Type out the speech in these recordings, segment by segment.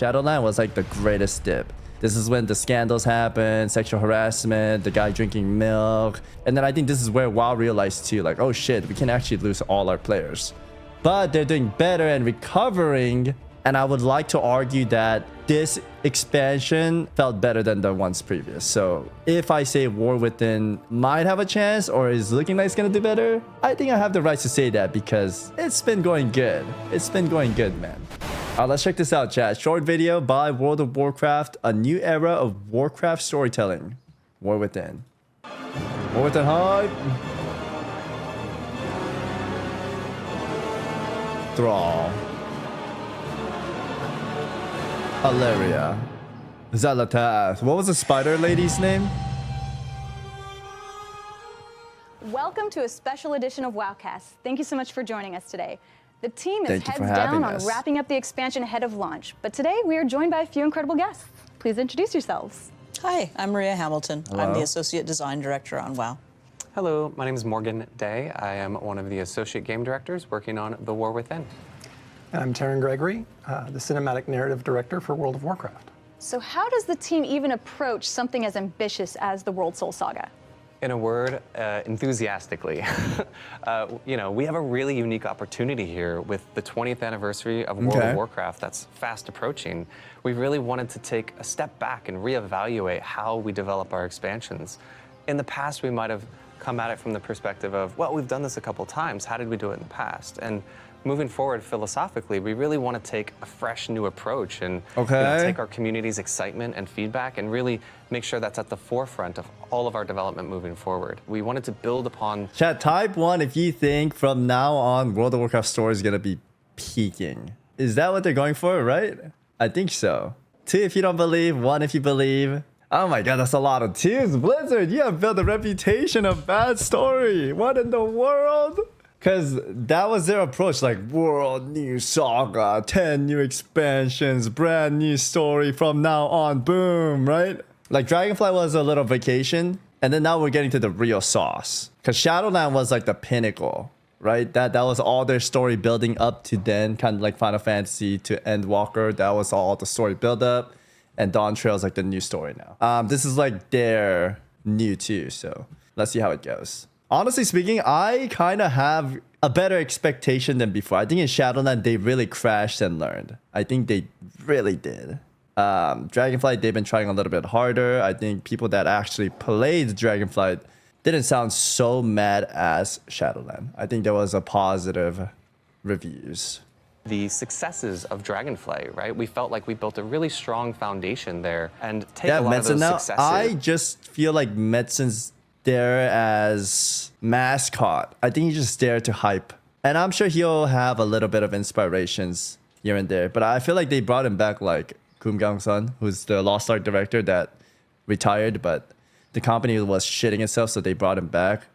Shadowland was like the greatest dip. This is when the scandals happen, sexual harassment, the guy drinking milk. And then I think this is where WoW realized too, like, oh shit, we can actually lose all our players. But they're doing better and recovering. And I would like to argue that this expansion felt better than the ones previous. So if I say War Within might have a chance or is looking like it's going to do better, I think I have the right to say that because it's been going good. It's been going good, man. Let's check this out, chat. Short video by World of Warcraft, a new era of Warcraft storytelling. War Within. War Within hype. Thrall. Alaria. Zalatath. What was the spider lady's name? Welcome to a special edition of WoWcast. Thank you so much for joining us today. The team is heads down on wrapping up the expansion ahead of launch. But today we are joined by a few incredible guests. Please introduce yourselves. Hi, I'm Maria Hamilton. Hello. I'm the Associate Design Director on WoW. Hello, my name is Morgan Day. I am one of the Associate Game Directors working on The War Within. I'm Taryn Gregory, the Cinematic Narrative Director for World of Warcraft. So how does the team even approach something as ambitious as the World Soul Saga? In a word, enthusiastically. You know, we have a really unique opportunity here with the 20th anniversary of World of Warcraft that's fast approaching. We really wanted to take a step back and reevaluate how we develop our expansions. In the past, we might have come at it from the perspective of, well, we've done this a couple times. How did we do it in the past? And moving forward philosophically, we really want to take a fresh new approach and you know, take our community's excitement and feedback and really make sure that's at the forefront of all of our development moving forward. We wanted to build upon... Chat, type 1 if you think from now on World of Warcraft story is going to be peaking. Is that what they're going for, right? I think so. 2 if you don't believe, 1 if you believe. Oh my god, that's a lot of 2s. Blizzard, you have built a reputation of bad story. What in the world? Because that was their approach, like world new saga, 10 new expansions, brand new story from now on, boom, right? Like Dragonflight was a little vacation, and then now we're getting to the real sauce. Because Shadowland was like the pinnacle, right? That was all their story building up to then, kind of like Final Fantasy to Endwalker. That was all the story build up, and Dawn Trail is like the new story now. This is like their new too, so let's see how it goes. Honestly speaking, I kind of have a better expectation than before. I think in Shadowland, they really crashed and learned. I think they really did. Dragonflight, they've been trying a little bit harder. I think people that actually played Dragonflight didn't sound so mad as Shadowland. I think there was a positive reviews. The successes of Dragonflight, right? We felt like we built a really strong foundation there and take a lot of those successes. I just feel like Medicine's there as mascot. I think he's just there to hype. And I'm sure he'll have a little bit of inspirations here and there. But I feel like they brought him back like Kum Gang-sun, who's the Lost Ark director that retired, but the company was shitting itself, so they brought him back.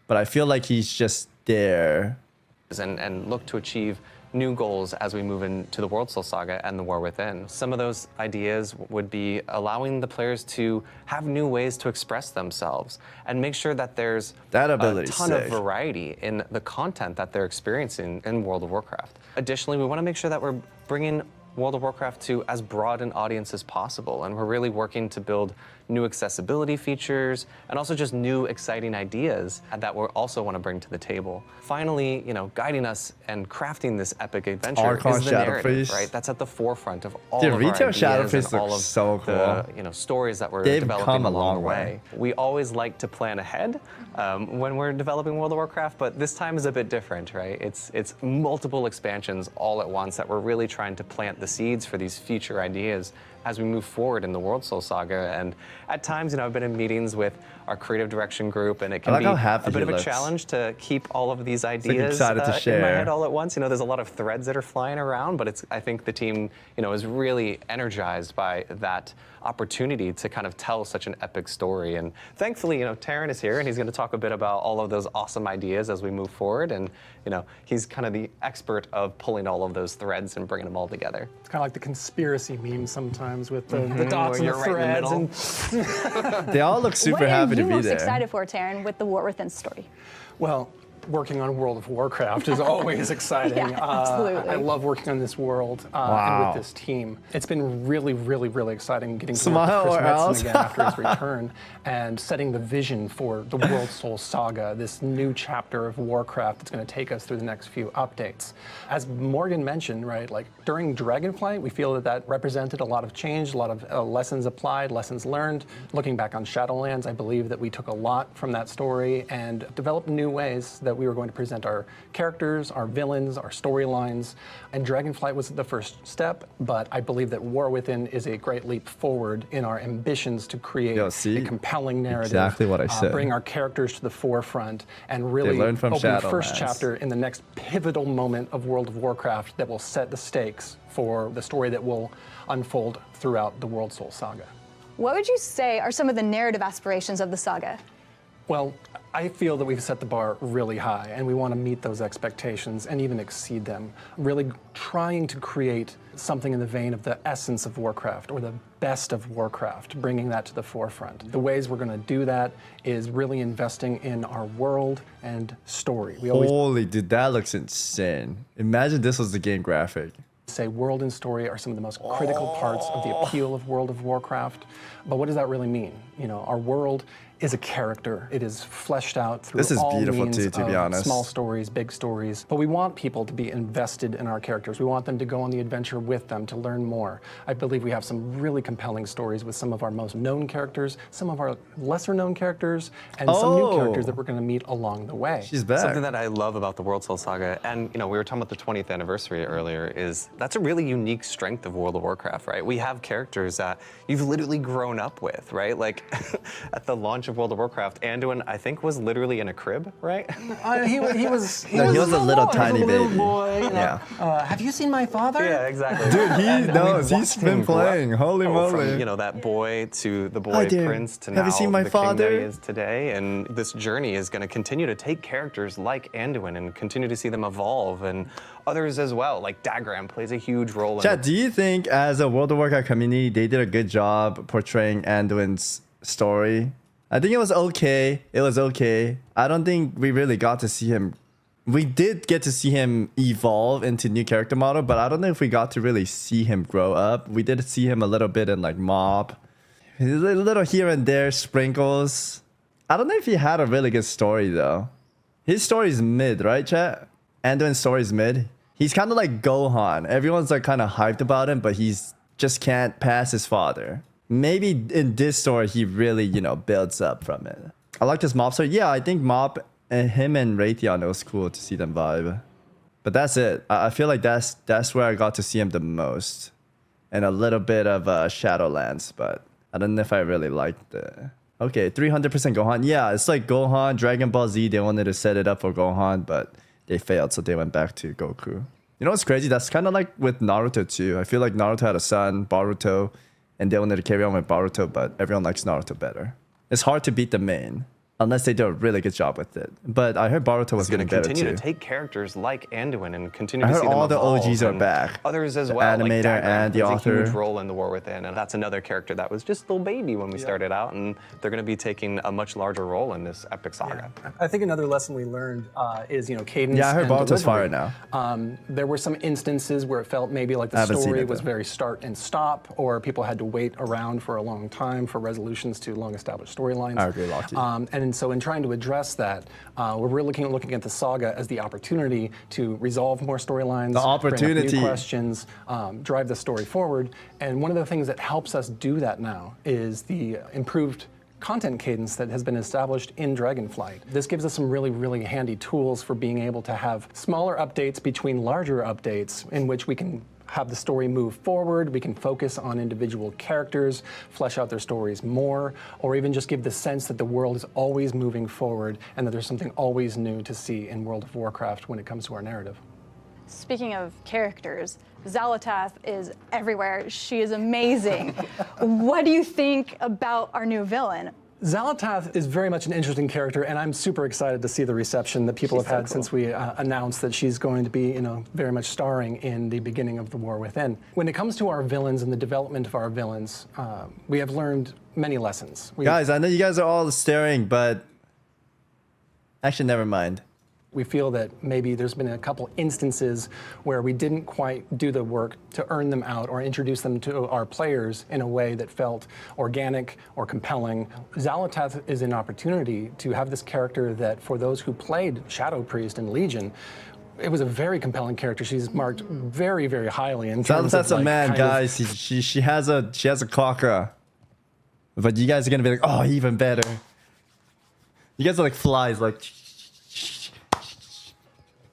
But I feel like he's just there. And look to achieve new goals as we move into the World Soul Saga and the War Within. Some of those ideas would be allowing the players to have new ways to express themselves and make sure that there's a ton of variety in the content that they're experiencing in World of Warcraft. Additionally, we want to make sure that we're bringing World of Warcraft to as broad an audience as possible, and we're really working to build new accessibility features and also just new exciting ideas that we also want to bring to the table. Finally, you know, guiding us and crafting this epic adventure is the narrative, right? That's at the forefront of all of our ideas and all of so cool. the stories that we're developing along the way. We always like to plan ahead when we're developing World of Warcraft, but this time is a bit different, right? It's multiple expansions all at once that we're really trying to plant the seeds for these future ideas as we move forward in the World Soul Saga. And at times, you know, I've been in meetings with our creative direction group, and it can be a bit of a challenge to keep all of these ideas in my head all at once. You know, there's a lot of threads that are flying around, but I think the team, you know, is really energized by that opportunity to kind of tell such an epic story. And thankfully, you know, Taryn is here, and he's going to talk a bit about all of those awesome ideas as we move forward. And, you know, he's kind of the expert of pulling all of those threads and bringing them all together. It's kind of like the conspiracy meme sometimes with the dots and the threads. They all look super happy to be there. What are you most excited for, Taryn, with the War Within story? Well, working on World of Warcraft is always exciting. Yeah, absolutely. I love working on this world and with this team. It's been really, really, really exciting getting to work with Chris Metzen again after his return and setting the vision for the World Soul Saga, this new chapter of Warcraft that's going to take us through the next few updates. As Morgan mentioned, right, like during Dragonflight, we feel that that represented a lot of change, a lot of lessons applied, lessons learned. Looking back on Shadowlands, I believe that we took a lot from that story and developed new ways that we were going to present our characters, our villains, our storylines. And Dragonflight was the first step, but I believe that War Within is a great leap forward in our ambitions to create a compelling narrative. Exactly what I said. Bring our characters to the forefront and really open the first chapter in the next pivotal moment of World of Warcraft that will set the stakes for the story that will unfold throughout the World Soul Saga. What would you say are some of the narrative aspirations of the saga? Well, I feel that we've set the bar really high, and we want to meet those expectations and even exceed them. Really trying to create something in the vein of the essence of Warcraft, or the best of Warcraft, bringing that to the forefront. The ways we're going to do that is really investing in our world and story. Holy, dude, that looks insane. Imagine this was the game graphic. Say world and story are some of the most critical parts of the appeal of World of Warcraft. But what does that really mean? You know, our world is a character. It is fleshed out through all means too, to be honest. Small stories, big stories. But we want people to be invested in our characters. We want them to go on the adventure with them, to learn more. I believe we have some really compelling stories with some of our most known characters, some of our lesser known characters, and some new characters that we're going to meet along the way. She's back. Something that I love about the World Soul Saga, and you know, we were talking about the 20th anniversary earlier, is that's a really unique strength of World of Warcraft, right? We have characters that you've literally grown up with, right? Like at the launch of World of Warcraft, Anduin, I think, was literally in a crib, right? He was a little tiny baby. Boy, yeah. Have you seen my father? Yeah, exactly. Dude, he knows. He's been playing. Holy moly. From, you know, that boy to the boy prince to now you seen my the father? king that he is today. And this journey is going to continue to take characters like Anduin and continue to see them evolve, and others as well. Like Dagram plays a huge role in Chad, do you think as a World of Warcraft community, they did a good job portraying Anduin's story? I think it was okay. It was okay. I don't think we really got to see him. We did get to see him evolve into new character model, but I don't know if we got to really see him grow up. We did see him a little bit in like Mob. A little here and there, sprinkles. I don't know if he had a really good story though. His story is mid, right, chat? Anduin's story is mid. He's kind of like Gohan. Everyone's like kind of hyped about him, but he's just can't pass his father. Maybe in this story, he really, you know, builds up from it. I like this Mob story. Yeah, I think Mob and him and Raytheon, it was cool to see them vibe. But that's it. I feel like that's where I got to see him the most. And a little bit of Shadowlands, but I don't know if I really liked it. Okay, 300% Gohan. Yeah, it's like Gohan, Dragon Ball Z. They wanted to set it up for Gohan, but they failed, so they went back to Goku. You know what's crazy? That's kind of like with Naruto too. I feel like Naruto had a son, Boruto, and they wanted to carry on with Boruto, but everyone likes Naruto better. It's hard to beat the main, unless they do a really good job with it. But I heard Boruto was getting better too. Continue to take characters like Anduin and continue to see them evolve. I heard all the OGs are back. Others as the well, animator like and the author. A huge role in the War Within, and that's another character that was just a little baby when we started out, and they're going to be taking a much larger role in this epic saga. Yeah. I think another lesson we learned is, you know, cadence. Yeah, I heard Boruto's fire now. There were some instances where it felt maybe like the story was very start and stop, or people had to wait around for a long time for resolutions to long-established storylines. I agree, Lockie. And so in trying to address that, we're really looking at the saga as the opportunity to resolve more storylines, bring up new questions, drive the story forward. And one of the things that helps us do that now is the improved content cadence that has been established in Dragonflight. This gives us some really, really handy tools for being able to have smaller updates between larger updates in which we can have the story move forward, we can focus on individual characters, flesh out their stories more, or even just give the sense that the world is always moving forward and that there's something always new to see in World of Warcraft when it comes to our narrative. Speaking of characters, Xal'atath is everywhere. She is amazing. What do you think about our new villain? Xal'atath is very much an interesting character, and I'm super excited to see the reception that people have had since we announced that she's going to be, you know, very much starring in the beginning of the War Within. When it comes to our villains and the development of our villains, we have learned many lessons. Guys, I know you guys are all staring, but actually, never mind. We feel that maybe there's been a couple instances where we didn't quite do the work to earn them out or introduce them to our players in a way that felt organic or compelling. Xal'atath is an opportunity to have this character that, for those who played Shadow Priest and Legion, it was a very compelling character. She's marked very, very highly in terms of, Xal'atath's a man, guys. She has a clocker. But you guys are gonna be like, oh, even better. You guys are like flies, like.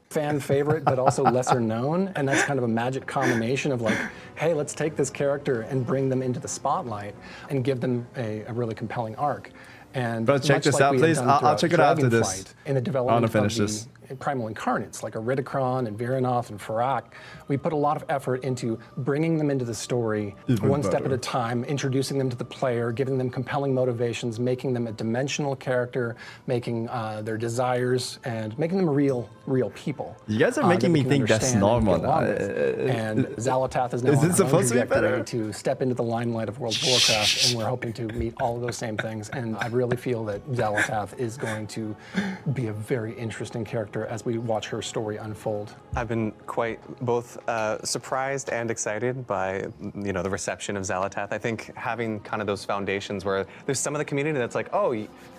Fan favorite, but also lesser known, and that's kind of a magic combination of like, hey, let's take this character and bring them into the spotlight and give them a really compelling arc. And bro, check this out, please. I'll check it out after this. In the development I want to finish of this. Primal Incarnates, like Iridikron and Viranoth and Farak, we put a lot of effort into bringing them into the story one step at a time, introducing them to the player, giving them compelling motivations, making them a dimensional character, making their desires, and making them real people. You guys are making me think that's normal now. And Xal'atath is now on her own trajectory to step into the limelight of World of Warcraft, and we're hoping to meet all of those same things. And I really feel that Xal'atath is going to be a very interesting character as we watch her story unfold. I've been quite both surprised and excited by the reception of Xal'atath. I think having kind of those foundations where there's some of the community that's like, oh,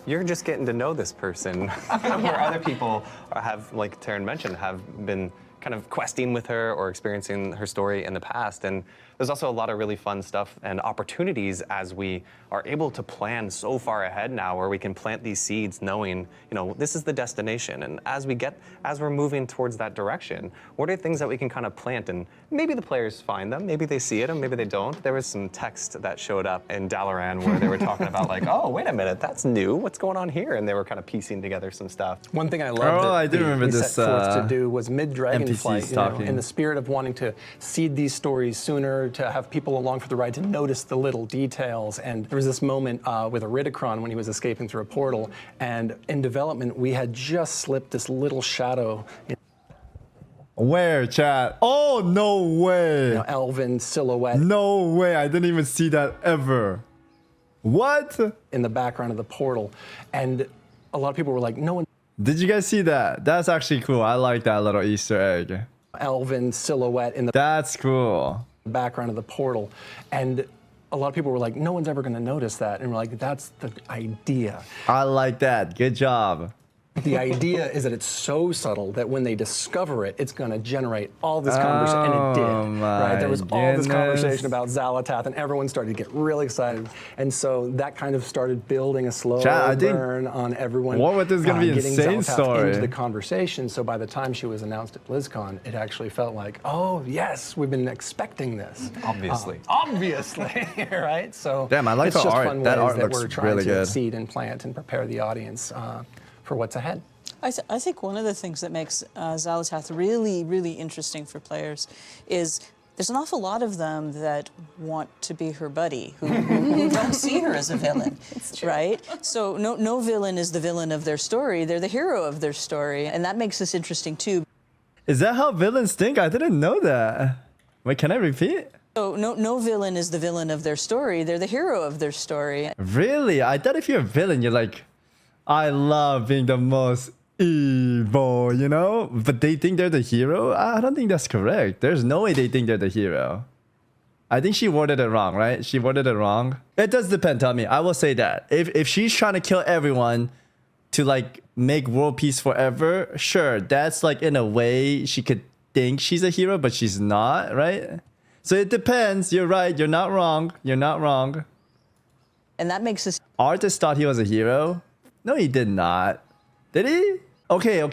you're just getting to know this person, where other people have, like Taryn mentioned, have been kind of questing with her or experiencing her story in the past. And there's also a lot of really fun stuff and opportunities as we are able to plan so far ahead now, where we can plant these seeds knowing, this is the destination. And as we're moving towards that direction, what are things that we can kind of plant? And maybe the players find them, maybe they see it, and maybe they don't. There was some text that showed up in Dalaran where they were talking about like, oh, wait a minute, that's new. What's going on here? And they were kind of piecing together some stuff. One thing I love I do remember this set forth to do was mid-Dragonflight, NPCs in the spirit of wanting to seed these stories sooner, to have people along for the ride, to notice the little details. And there was this moment with Iridikron when he was escaping through a portal, and in development we had just slipped this little shadow. Where, chat? Oh, no way. Elven silhouette. No way. I didn't even see that ever. What? In the background of the portal. And a lot of people were like, no one. Did you guys see that? That's actually cool. I like that little Easter egg. Elven silhouette in the That's cool. background of the portal. And a lot of people were like, no one's ever going to notice that. And we're like, that's the idea. I like that. Good job. The idea is that it's so subtle that when they discover it, it's going to generate all this conversation. And it did. Right? There was all this conversation about Xal'atath, and everyone started to get really excited. And so that kind of started building a slow burn on everyone. Warwick is going to be an insane story. Into the conversation. So by the time she was announced at BlizzCon, it actually felt like, oh, yes, we've been expecting this. Obviously. Obviously, right? So damn, I like it's the just art. fun That ways art that looks we're trying really to good. seed and plant and prepare the audience for what's ahead. I think one of the things that makes Xal'atath really, really interesting for players is there's an awful lot of them that want to be her buddy, who don't see her as a villain, right? So no villain is the villain of their story. They're the hero of their story, and that makes this interesting too. Is that how villains think? I didn't know that. Wait, can I repeat? So no villain is the villain of their story. They're the hero of their story. Really? I thought if you're a villain, you're like, I love being the most evil, But they think they're the hero? I don't think that's correct. There's no way they think they're the hero. I think she worded it wrong, right? She worded it wrong. It does depend, Tommy. I will say that. If she's trying to kill everyone to like make world peace forever, sure, that's like in a way she could think she's a hero, but she's not, right? So it depends. You're right. You're not wrong. You're not wrong. And that makes us... Artist thought he was a hero? No, he did not. Did he? Okay. Up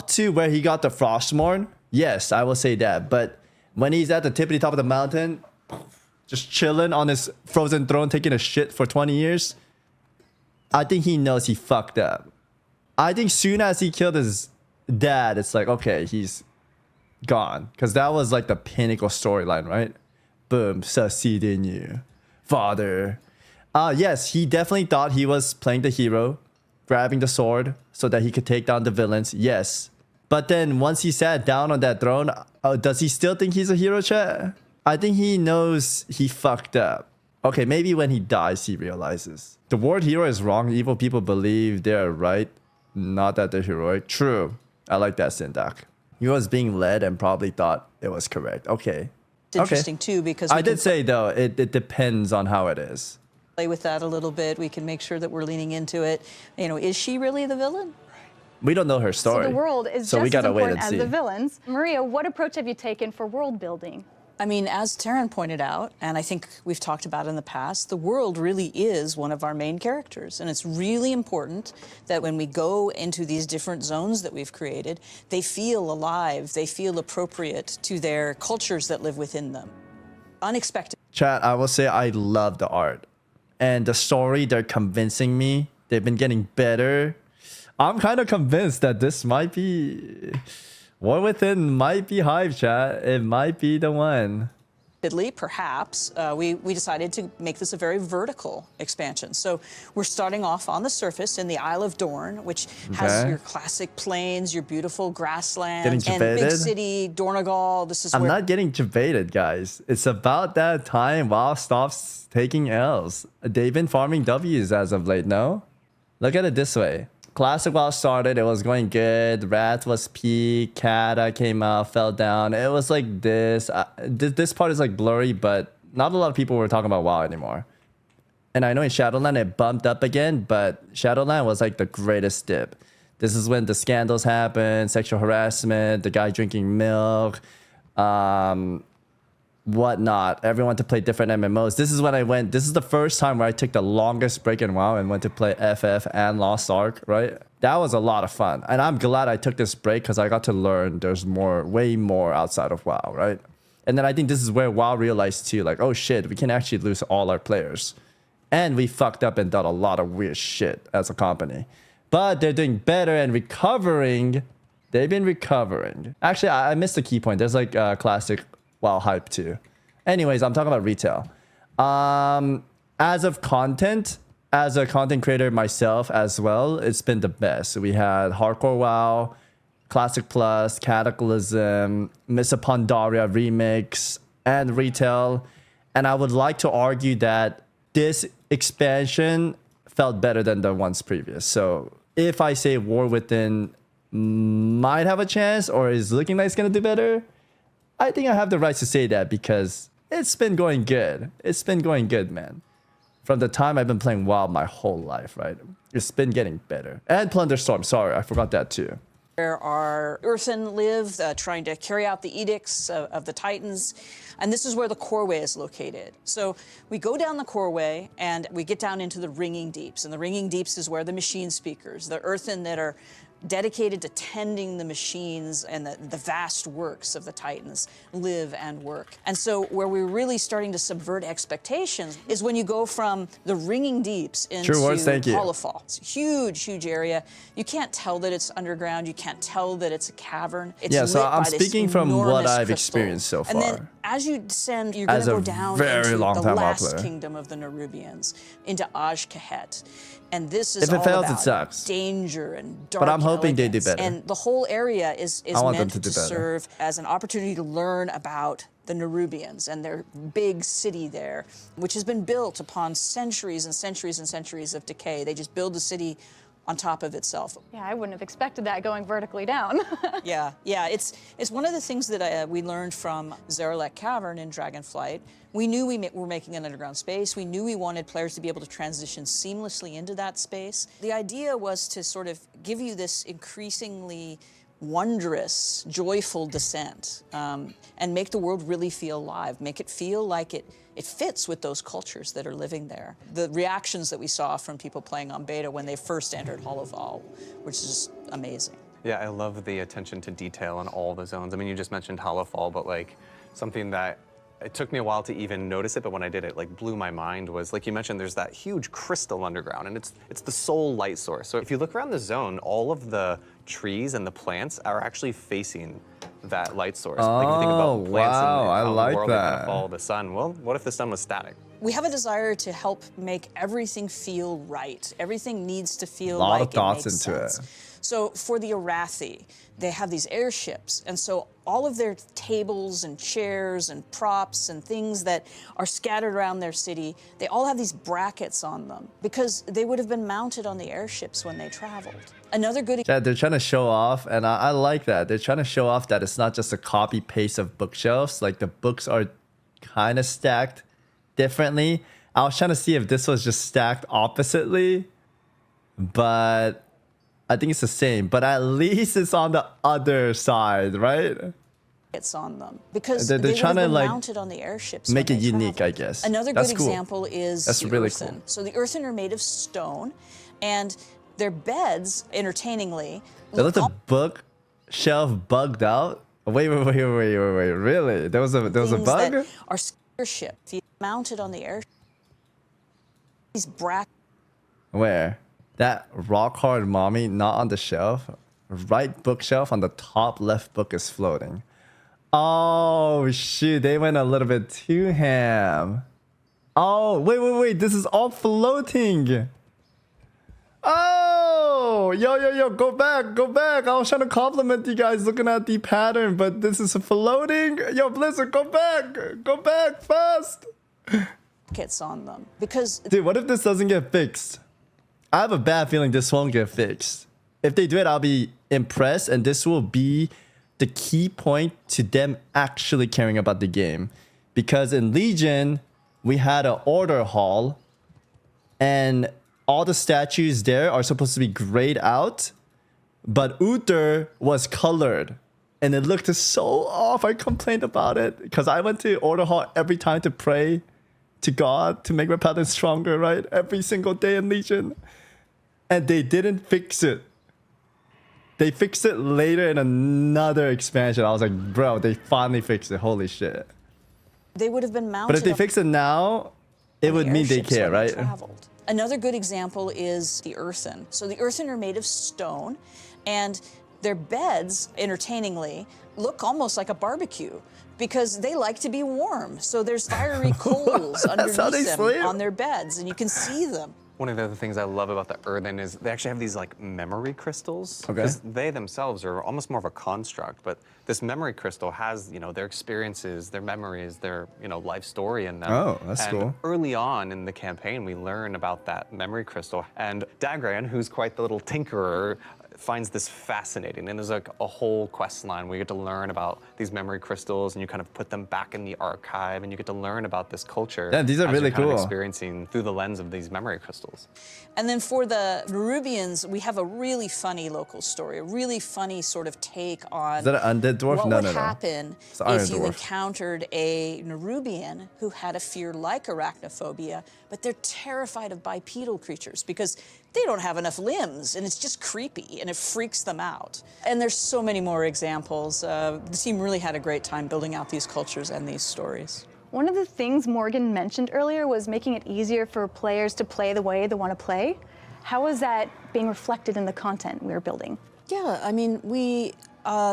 to where he got the Frostmourne, yes, I will say that. But when he's at the tippity top of the mountain, just chilling on his frozen throne, taking a shit for 20 years, I think he knows he fucked up. I think soon as he killed his dad, it's like, okay, he's gone. Because that was like the pinnacle storyline, right? Boom, succeed in you, father. Yes, he definitely thought he was playing the hero, grabbing the sword so that he could take down the villains. Yes. But then once he sat down on that throne, does he still think he's a hero, chat? I think he knows he fucked up. Okay, maybe when he dies, he realizes. The word hero is wrong. Evil people believe they're right. not that they're heroic. True. I like that syntax. He was being led and probably thought it was correct. Okay. It's interesting too because I did say though, it depends on how it is. Play with that a little bit. We can make sure that we're leaning into it. You know, is she really the villain? We don't know her story. So the world is just as important as the villains. Maria, what approach have you taken for world building? I mean, as Taryn pointed out, and I think we've talked about in the past, the world really is one of our main characters. And it's really important that when we go into these different zones that we've created, they feel alive, they feel appropriate to their cultures that live within them. Unexpected. Chat, I will say I love the art. And the story, they're convincing me. They've been getting better. I'm kind of convinced that this might be... War Within might be hype, chat. It might be the one. Perhaps, we decided to make this a very vertical expansion. So we're starting off on the surface in the Isle of Dorne, which has your classic plains, your beautiful grasslands, and big city, Dornegal. This is I'm not getting debated, guys. It's about that time WoW stops taking L's. They've been farming W's as of late, no? Look at it this way. Classic WoW started, it was going good. Wrath was peak, Kata came out, fell down. It was like this. This part is like blurry, but not a lot of people were talking about WoW anymore. And I know in Shadowland it bumped up again, but Shadowland was like the greatest dip. This is when the scandals happened, sexual harassment, the guy drinking milk, whatnot. Everyone to play different MMOs. This is when I went. This is the first time where I took the longest break in WoW and went to play FF and Lost Ark, right? That was a lot of fun. And I'm glad I took this break because I got to learn there's more, way more outside of WoW, right? And then I think this is where WoW realized too, like, oh shit, we can actually lose all our players. And we fucked up and done a lot of weird shit as a company. But they're doing better and recovering. They've been recovering. Actually, I missed the key point. There's like classic WoW hype too. Anyways, I'm talking about retail. As of content, as a content creator myself as well, it's been the best. We had Hardcore WoW, Classic Plus, Cataclysm, Mists of Pandaria Remix, and retail. And I would like to argue that this expansion felt better than the ones previous. So if I say War Within might have a chance or is looking like it's going to do better, I think I have the right to say that because it's been going good. It's been going good, man. From the time I've been playing WoW my whole life, right? It's been getting better. And Plunderstorm, sorry, I forgot that too. Where our Earthen live, trying to carry out the edicts of the Titans. And this is where the Coreway is located. So we go down the Coreway and we get down into the Ringing Deeps. And the Ringing Deeps is where the machine speakers, the Earthen that are dedicated to tending the machines and the vast works of the Titans live and work. And so where we're really starting to subvert expectations is when you go from the Ringing Deeps into Hollowfall. It's a huge, huge area. You can't tell that it's underground. You can't tell that it's a cavern. It's yeah, so I'm by speaking from what I've crystal. Experienced so far. And then as you descend, you're going to go down into the last kingdom of the Nerubians, into Aj-Kahet. And this is all about danger and dark. But I'm hoping they do better. And the whole area is meant to serve as an opportunity to learn about the Nerubians and their big city there, which has been built upon centuries and centuries and centuries of decay. They just build the city on top of itself. Yeah, I wouldn't have expected that going vertically down. yeah, it's one of the things that we learned from Zaralek Cavern in Dragonflight. We knew we were making an underground space. We knew we wanted players to be able to transition seamlessly into that space. The idea was to sort of give you this increasingly wondrous, joyful descent and make the world really feel alive, make it feel like it fits with those cultures that are living there. The reactions that we saw from people playing on beta when they first entered Hollowfall, which is just amazing. Yeah, I love the attention to detail on all the zones. I mean, you just mentioned Hollowfall, but like something that it took me a while to even notice it, but when I did, it like blew my mind was, like you mentioned, there's that huge crystal underground, and it's the sole light source. So if you look around the zone, all of the trees and the plants are actually facing that light source. Oh, like you think about plants wow, in I the like world that. that kind of follow the sun. Well, what if the sun was static? We have a desire to help make everything feel right. Everything needs to feel like like of thoughts it makes into sense. it. So for the Arathi, they have these airships, and so all of their tables and chairs and props and things that are scattered around their city, they all have these brackets on them because they would have been mounted on the airships when they traveled. Another good Yeah, they're trying to show off, and I like that. They're trying to show off that it's not just a copy paste of bookshelves. Like the books are kind of stacked differently. I was trying to see if this was just stacked oppositely, but I think it's the same. But at least it's on the other side, right? It's on them because they're they trying to been like mounted on the airships. make when it they unique, traveled. I guess. Another That's good cool. example is That's the really earthen. cool. So the earthen are made of stone, and their beds, entertainingly, They left the bookshelf bugged out. Wait, really? There was a bug? That are airship mounted on the air. These brackets. Where? That rock hard mommy not on the shelf. Right bookshelf on the top left book is floating. Oh shoot, they went a little bit too ham. Oh, wait. This is all floating. Oh, yo, go back. I was trying to compliment you guys looking at the pattern, but this is floating. Yo, Blizzard, go back fast. Brackets on them because. Dude, what if this doesn't get fixed? I have a bad feeling this won't get fixed. If they do it, I'll be impressed, and this will be the key point to them actually caring about the game. Because in Legion, we had an order hall, and all the statues there are supposed to be grayed out, but Uther was colored, and it looked so off. I complained about it because I went to order hall every time to pray to God to make my paladin stronger, right? Every single day in Legion. And they didn't fix it. They fixed it later in another expansion. I was like, bro, they finally fixed it. Holy shit. They would have been mounted. But if they fix it now, it would mean they care, right? Another good example is the earthen. So the earthen are made of stone, and their beds, entertainingly, look almost like a barbecue because they like to be warm. So there's fiery coals underneath them on their beds, and you can see them. One of the other things I love about the earthen is they actually have these like memory crystals. Okay. Because they themselves are almost more of a construct, but this memory crystal has, their experiences, their memories, their, life story in them. Oh, that's cool. Early on in the campaign, we learn about that memory crystal. And Dagran, who's quite the little tinkerer, finds this fascinating. And there's like a whole quest line where you get to learn about these memory crystals, and you kind of put them back in the archive, and you get to learn about this culture. Yeah, these are really cool. Experiencing through the lens of these memory crystals. And then for the Nerubians, we have a really funny local story, a really funny sort of take on is that an undead dwarf? what No. would happen if you encountered a Nerubian who had a fear like arachnophobia, but they're terrified of bipedal creatures because they don't have enough limbs, and it's just creepy, and it freaks them out. And there's so many more examples. The team really had a great time building out these cultures and these stories. One of the things Morgan mentioned earlier was making it easier for players to play the way they want to play. How is that being reflected in the content we were building? Yeah, I mean, we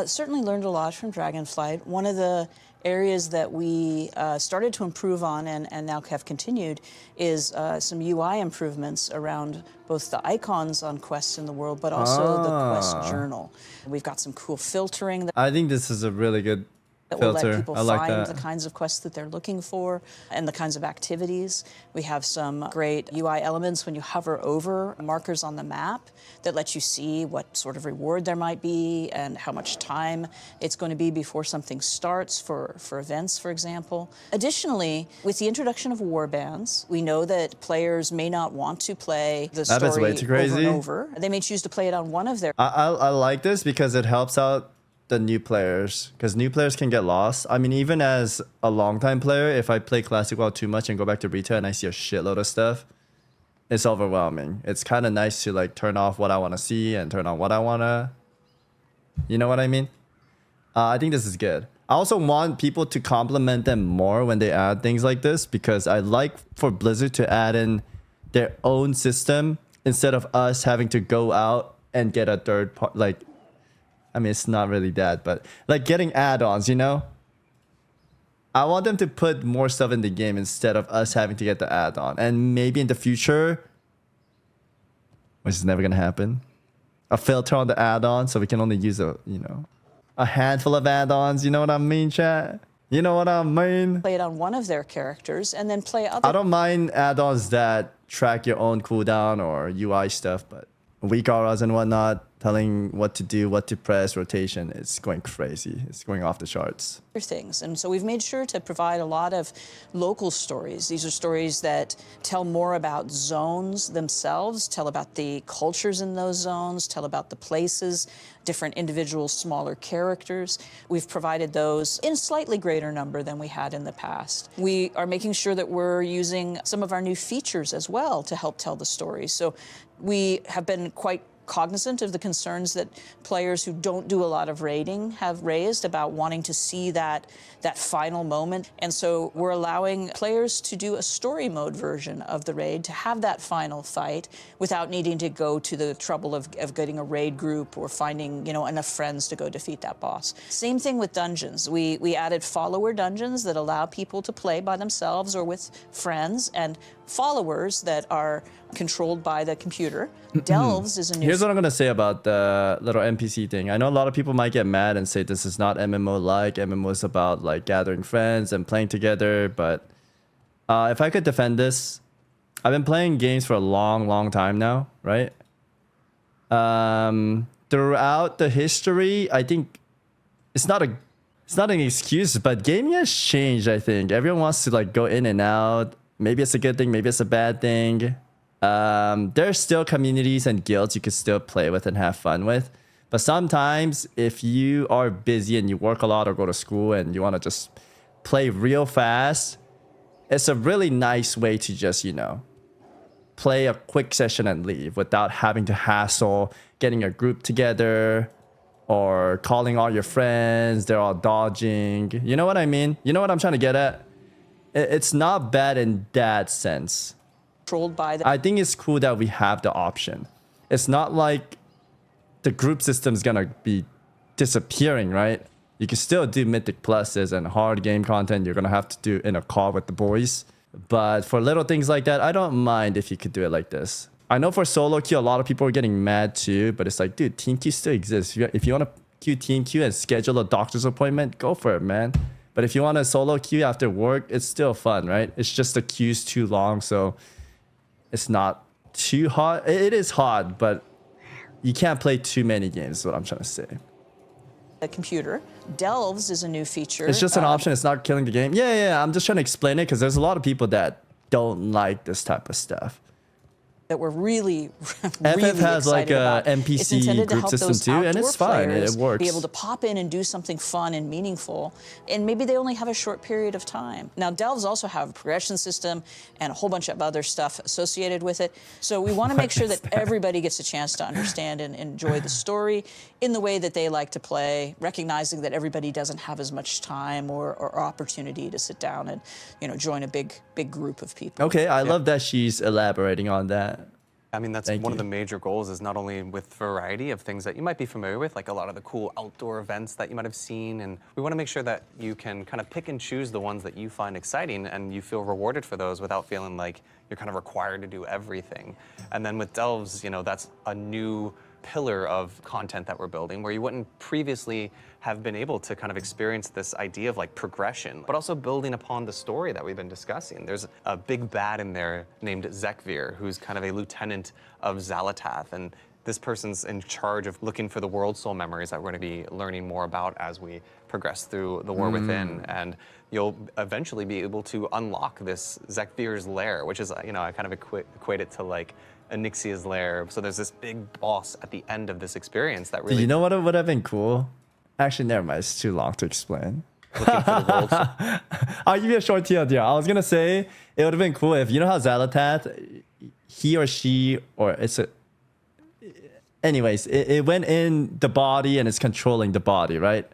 certainly learned a lot from Dragonflight. One of the areas that we started to improve on and now have continued is some UI improvements around both the icons on quests in the world, but also the quest journal. We've got some cool filtering. I think this is a really good that will filter. let people like find that. the kinds of quests that they're looking for and the kinds of activities. We have some great UI elements when you hover over markers on the map that let you see what sort of reward there might be and how much time it's going to be before something starts for events, for example. Additionally, with the introduction of warbands, we know that players may not want to play the story way too crazy. over and over. They may choose to play it on one of their... I like this because it helps out the new players, because new players can get lost. I mean, even as a longtime player, if I play Classic WoW too much and go back to retail and I see a shitload of stuff, it's overwhelming. It's kind of nice to like turn off what I want to see and turn on what I want to, you know what I mean? I think this is good. I also want people to compliment them more when they add things like this, because I like for Blizzard to add in their own system instead of us having to go out and get a third part, like, I mean, it's not really that, but like getting add-ons, you know? I want them to put more stuff in the game instead of us having to get the add-on. And maybe in the future, which is never gonna happen, a filter on the add-on so we can only use a handful of add-ons. You know what I mean, chat? You know what I mean? Play it on one of their characters and then play other. I don't mind add-ons that track your own cooldown or UI stuff, but weak auras and whatnot, telling what to do, what to press, rotation, it's going crazy. It's going off the charts. Things. And so we've made sure to provide a lot of local stories. These are stories that tell more about zones themselves, tell about the cultures in those zones, tell about the places, different individual smaller characters. We've provided those in a slightly greater number than we had in the past. We are making sure that we're using some of our new features as well to help tell the stories. So we have been quite cognizant of the concerns that players who don't do a lot of raiding have raised about wanting to see that final moment. And so we're allowing players to do a story mode version of the raid, to have that final fight without needing to go to the trouble of getting a raid group or finding, enough friends to go defeat that boss. Same thing with dungeons. We added follower dungeons that allow people to play by themselves or with friends, and followers that are controlled by the computer. Delves is a new... Here's what I'm going to say about the little NPC thing. I know a lot of people might get mad and say this is not MMO-like. MMO is about like gathering friends and playing together. But if I could defend this, I've been playing games for a long time now, right? Throughout the history, I think it's not an excuse, but gaming has changed, I think. Everyone wants to like go in and out. Maybe it's a good thing, maybe it's a bad thing. There's still communities and guilds you could still play with and have fun with. But sometimes if you are busy and you work a lot or go to school and you want to just play real fast, it's a really nice way to just, play a quick session and leave without having to hassle getting a group together or calling all your friends. They're all dodging. You know what I mean? You know what I'm trying to get at? It's not bad in that sense. I think it's cool that we have the option. It's not like the group system's gonna be disappearing, right? You can still do mythic pluses and hard game content you're gonna have to do in a call with the boys. But for little things like that, I don't mind if you could do it like this. I know for solo queue, a lot of people are getting mad too, but it's like, dude, team queue still exists. If you want to queue team queue and schedule a doctor's appointment, go for it, man. But if you want a solo queue after work, it's still fun, right? It's just the queue's too long, so it's not too hard. It is hard, but you can't play too many games is what I'm trying to say. The computer. Delves is a new feature. It's just an option. It's not killing the game. Yeah. I'm just trying to explain it because there's a lot of people that don't like this type of stuff. That we're really FF has like a NPC group system too, and it's fine. It works. Be able to pop in and do something fun and meaningful, and maybe they only have a short period of time. Now, Delves also have a progression system and a whole bunch of other stuff associated with it. So we want to make sure that everybody gets a chance to understand and enjoy the story in the way that they like to play, recognizing that everybody doesn't have as much time or opportunity to sit down and join a big group of people. Okay, I love that she's elaborating on that. I mean, that's one of the major goals, is not only with variety of things that you might be familiar with, like a lot of the cool outdoor events that you might have seen, and we want to make sure that you can kind of pick and choose the ones that you find exciting and you feel rewarded for those without feeling like you're kind of required to do everything. And then with Delves, that's a new pillar of content that we're building where you wouldn't previously have been able to kind of experience this idea of like progression, but also building upon the story that we've been discussing. There's a big bad in there named Zekvir, who's kind of a lieutenant of Xalatath, and this person's in charge of looking for the world soul memories that we're going to be learning more about as we progress through the War Within, and you'll eventually be able to unlock this Zekvir's lair, which is, I kind of equate it to like Onyxia's lair. So there's this big boss at the end of this experience that really... You know what would have been cool? Actually, never mind. It's too long to explain. Looking for the world. I'll give you a short TLDR. I was going to say, it would have been cool if, how Xalatath, he or she, or it's a... Anyways, it went in the body and it's controlling the body, right?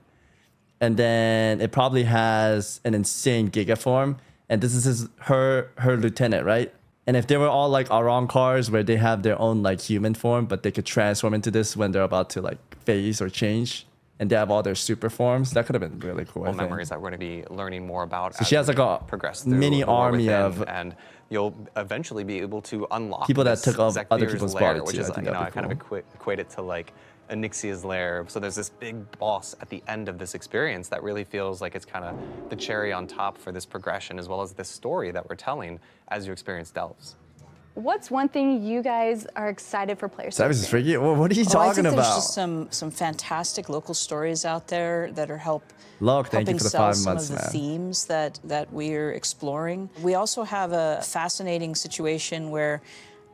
And then it probably has an insane Giga form. And this is her lieutenant, right? And if they were all like Aron cars where they have their own like human form, but they could transform into this when they're about to like phase or change and they have all their super forms. That could have been really cool. Memories that we're going to be learning more about. So she has like a mini army of, and you'll eventually be able to unlock people that took off other people's lair, body which too. is, I think I kind of equate it to like Onyxia's lair. So there's this big boss at the end of this experience that really feels like it's kind of the cherry on top for this progression, as well as this story that we're telling as you experience Delves. What's one thing you guys are excited for players? Savage is freaky. What are you talking about? There's just some fantastic local stories out there that are thank you for the 5 months, some of the themes that we're exploring. We also have a fascinating situation where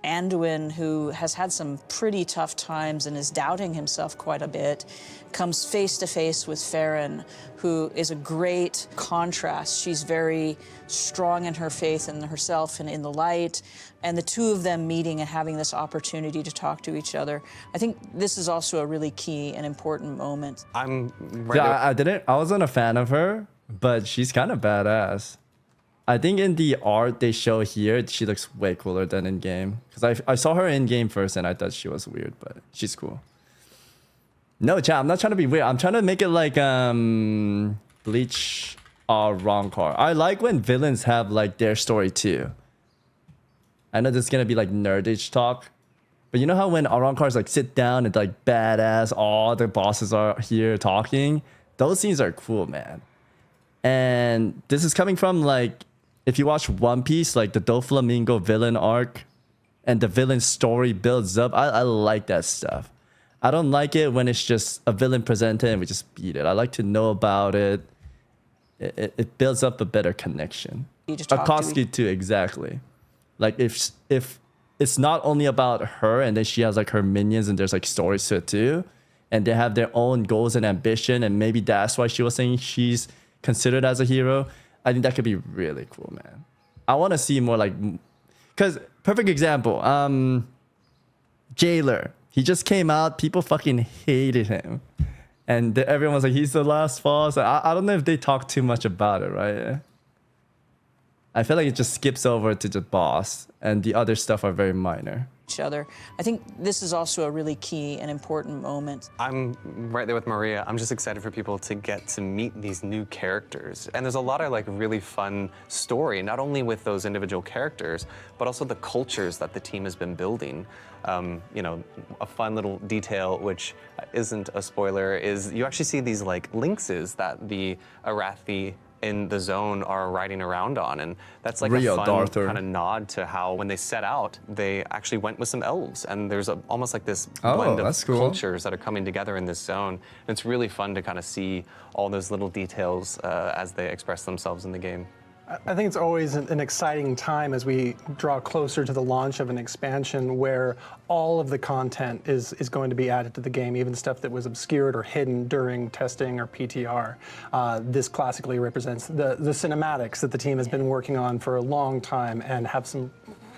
Anduin, who has had some pretty tough times and is doubting himself quite a bit, comes face to face with Farron, who is a great contrast. She's very strong in her faith in herself and in the light, and the two of them meeting and having this opportunity to talk to each other. I think this is also a really key and important moment. I wasn't a fan of her, but she's kind of badass. I think in the art they show here, she looks way cooler than in game. Because I saw her in game first and I thought she was weird, but she's cool. No, chat, I'm not trying to be weird. I'm trying to make it like Bleach or Rancor. I like when villains have like their story too. I know this is gonna be like nerdish talk, but you know how when Rancors like sit down and like badass, all the bosses are here talking? Those scenes are cool, man. And this is coming from like, if you watch One Piece, like the Doflamingo villain arc and the villain story builds up, I like that stuff. I don't like it when it's just a villain presented and we just beat it. I like to know about it. It builds up a better connection. Akatsuki too, exactly. Like if it's not only about her and then she has like her minions and there's like stories to it too, and they have their own goals and ambition, and maybe that's why she was saying she's considered as a hero. I think that could be really cool, man. I want to see more like, because perfect example, Jailer. He just came out, people fucking hated him. And everyone was like, he's the last boss. I don't know if they talk too much about it, right? I feel like it just skips over to the boss and the other stuff are very minor. Each other. I think this is also a really key and important moment. I'm right there with Maria. I'm just excited for people to get to meet these new characters. And there's a lot of like really fun story, not only with those individual characters, but also the cultures that the team has been building. You know, a fun little detail, which isn't a spoiler, is you actually see these like lynxes that the Arathi in the zone are riding around on, and that's like a fun kind of nod to how when they set out they actually went with some elves, and there's almost like this blend of cultures that are coming together in this zone, and it's really fun to kind of see all those little details as they express themselves in the game. I think it's always an exciting time as we draw closer to the launch of an expansion where all of the content is going to be added to the game, even stuff that was obscured or hidden during testing or PTR. This classically represents the cinematics that the team has been working on for a long time and have some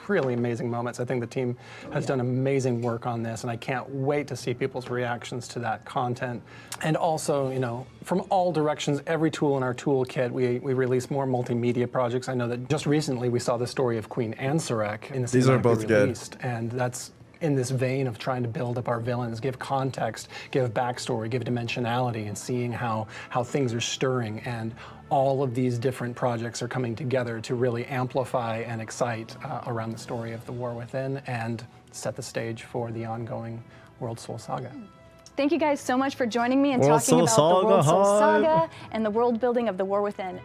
really amazing moments. I think the team has done amazing work on this, and I can't wait to see people's reactions to that content. And also, you know, from all directions, every tool in our toolkit, we release more multimedia projects. I know that just recently we saw the story of Queen Ansarek in the These are both released, good. And that's in this vein of trying to build up our villains, give context, give backstory, give dimensionality, and seeing how things are stirring. And all of these different projects are coming together to really amplify and excite around the story of the War Within and set the stage for the ongoing World Soul Saga. Thank you guys so much for joining me and talking about the World Soul Saga and the world building of the War Within.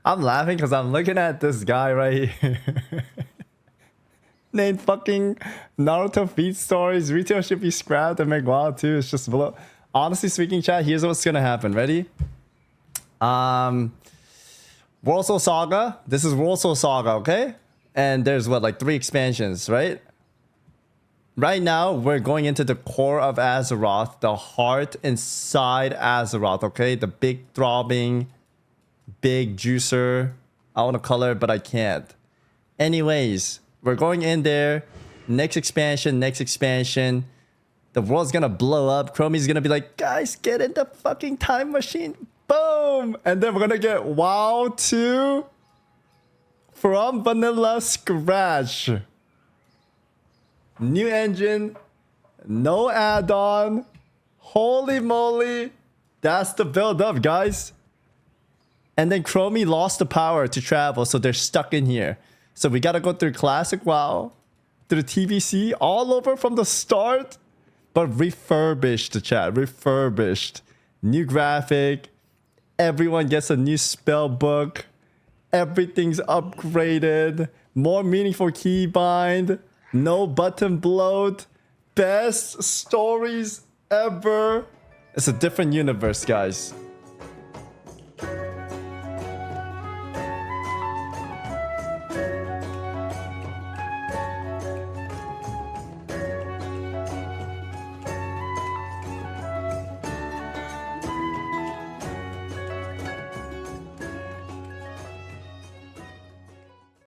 I'm laughing because I'm looking at this guy right here. Named fucking Naruto feed stories. Retail should be scrapped and make WoW too. It's just below. Honestly speaking, chat, here's what's gonna happen. Ready? World Soul Saga. This is World Soul Saga, okay? And there's what, like 3 expansions, right? Right now, we're going into the core of Azeroth, the heart inside Azeroth, okay? The big throbbing, big juicer. I want to color it, but I can't. Anyways, we're going in there. Next expansion. The world's gonna blow up. Chromie's gonna be like, guys, get in the fucking time machine. Boom! And then we're gonna get WoW 2 from vanilla scratch. New engine. No add-on. Holy moly. That's the build up, guys. And then Chromie lost the power to travel, so they're stuck in here. So we gotta go through Classic WoW, through TBC, all over from the start. But refurbished, the chat. Refurbished. New graphic. Everyone gets a new spell book. Everything's upgraded. More meaningful keybind. No button bloat. Best stories ever. It's a different universe, guys.